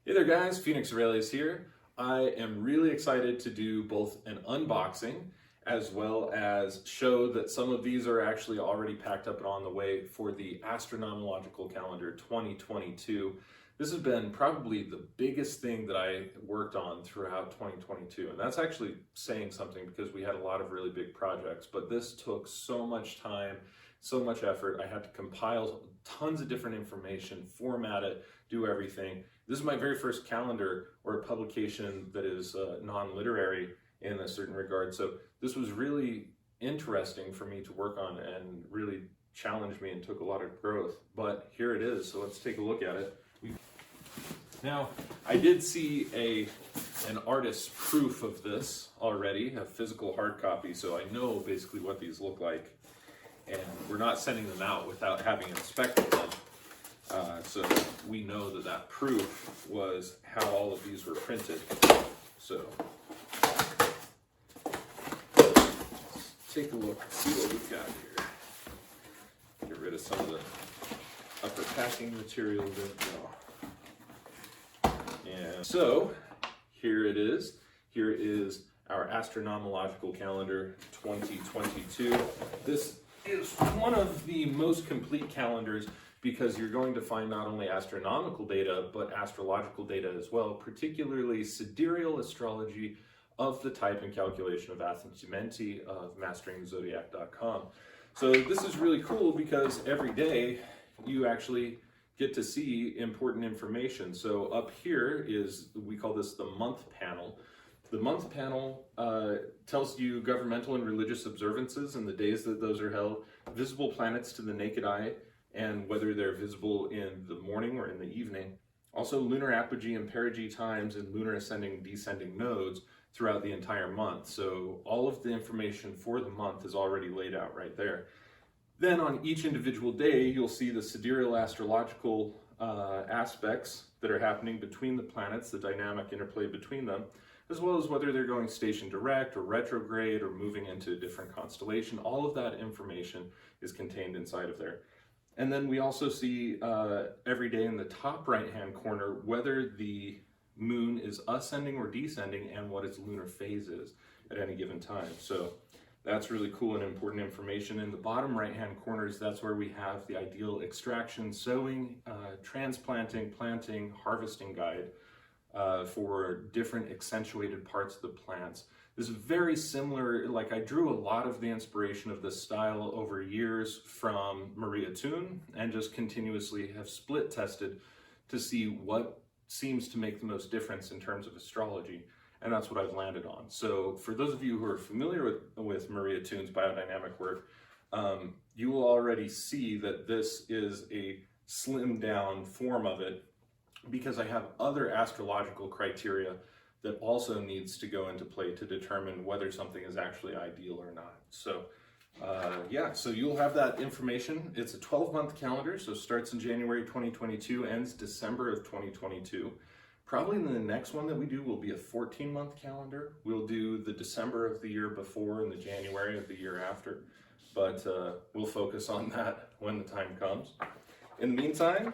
Hey there guys, Phoenix Aurelius here. I am really excited to do both an unboxing as well as show that some of these are actually already packed up and on the way for the Astronomological Calendar 2022. This has been probably the biggest thing that I worked on throughout 2022, and that's actually saying something because we had a lot of really big projects, but this took so much time, so much effort. I had to compile tons of different information, format it, do everything. This is my very first calendar or a publication that is non-literary in a certain regard. So this was really interesting for me to work on and really challenged me and took a lot of growth. But here it is, so let's take a look at it. Now, I did see an artist's proof of this already, a physical hard copy, so I know basically what these look like. And we're not sending them out without having inspected them. So we know that that proof was how all of these were printed. So let's take a look and see what we've got here. Get rid of some of the upper packing material. And so here it is. Here is our Astronomological Calendar 2022. This is one of the most complete calendars because you're going to find not only astronomical data, but astrological data as well, particularly sidereal astrology of the type and calculation of Athens of masteringthezodiac.com. So this is really cool because every day you actually get to see important information. So up here is, we call this the month panel. The month panel tells you governmental and religious observances and the days that those are held, visible planets to the naked eye, and whether they're visible in the morning or in the evening. Also lunar apogee and perigee times and lunar ascending and descending nodes throughout the entire month. So all of the information for the month is already laid out right there. Then on each individual day, you'll see the sidereal astrological aspects that are happening between the planets, the dynamic interplay between them, as well as whether they're going station direct or retrograde or moving into a different constellation. All of that information is contained inside of there. And then we also see every day in the top right-hand corner whether the moon is ascending or descending and what its lunar phase is at any given time. So that's really cool and important information. In the bottom right-hand corners, that's where we have the ideal extraction, sowing, transplanting, planting, harvesting guide for different accentuated parts of the plants. This is very similar, like I drew a lot of the inspiration of this style over years from Maria Thun and just continuously have split tested to see what seems to make the most difference in terms of astrology. And that's what I've landed on. So for those of you who are familiar with Maria Thun's biodynamic work, you will already see that this is a slimmed down form of it because I have other astrological criteria that also needs to go into play to determine whether something is actually ideal or not. So yeah, so you'll have that information. It's a 12-month calendar, so starts in January 2022, ends December of 2022. Probably the next one that we do will be a 14-month calendar. We'll do the December of the year before and the January of the year after, but we'll focus on that when the time comes. In the meantime,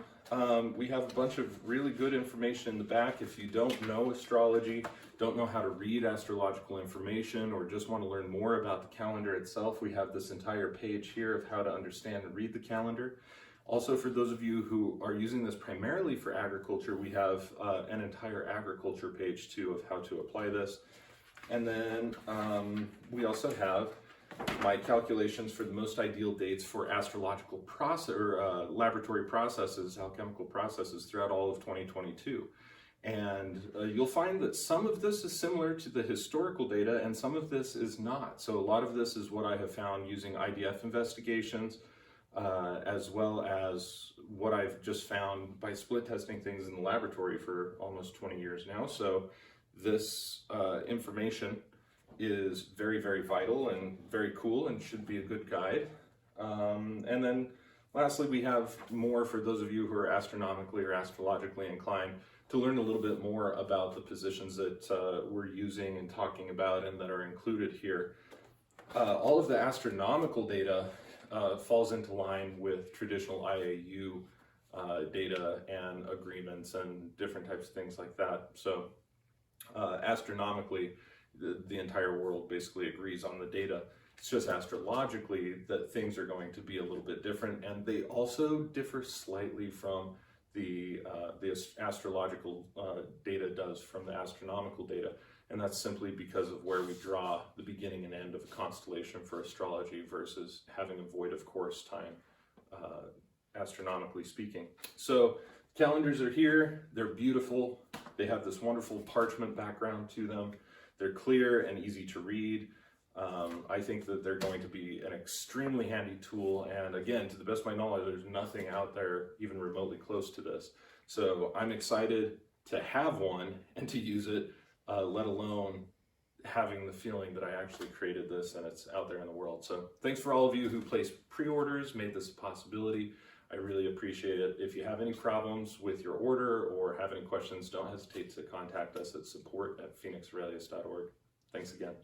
we have a bunch of really good information in the back. If you don't know astrology, don't know how to read astrological information, or just want to learn more about the calendar itself, we have this entire page here of how to understand and read the calendar. Also, for those of you who are using this primarily for agriculture, we have an entire agriculture page too of how to apply this. And then we also have my calculations for the most ideal dates for astrological process or laboratory processes, alchemical processes throughout all of 2022. And you'll find that some of this is similar to the historical data and some of this is not. So a lot of this is what I have found using IDF investigations, as well as what I've just found by split testing things in the laboratory for almost 20 years now. So this information is very, very vital and very cool and should be a good guide. And then lastly, we have more for those of you who are astronomically or astrologically inclined to learn a little bit more about the positions that we're using and talking about and that are included here. All of the astronomical data falls into line with traditional IAU data and agreements and different types of things like that. So astronomically, the entire world basically agrees on the data. It's just astrologically that things are going to be a little bit different, and they also differ slightly from the astrological data does from the astronomical data. And that's simply because of where we draw the beginning and end of a constellation for astrology versus having a void of course time, astronomically speaking. So calendars are here, they're beautiful, they have this wonderful parchment background to them, they're clear and easy to read. I think that they're going to be an extremely handy tool, and again, to the best of my knowledge, there's nothing out there even remotely close to this. So I'm excited to have one and to use it, let alone having the feeling that I actually created this and it's out there in the world. So thanks for all of you who placed pre-orders, made this a possibility. I really appreciate it. If you have any problems with your order or have any questions, don't hesitate to contact us at support@phoenixaurelius.org. Thanks again.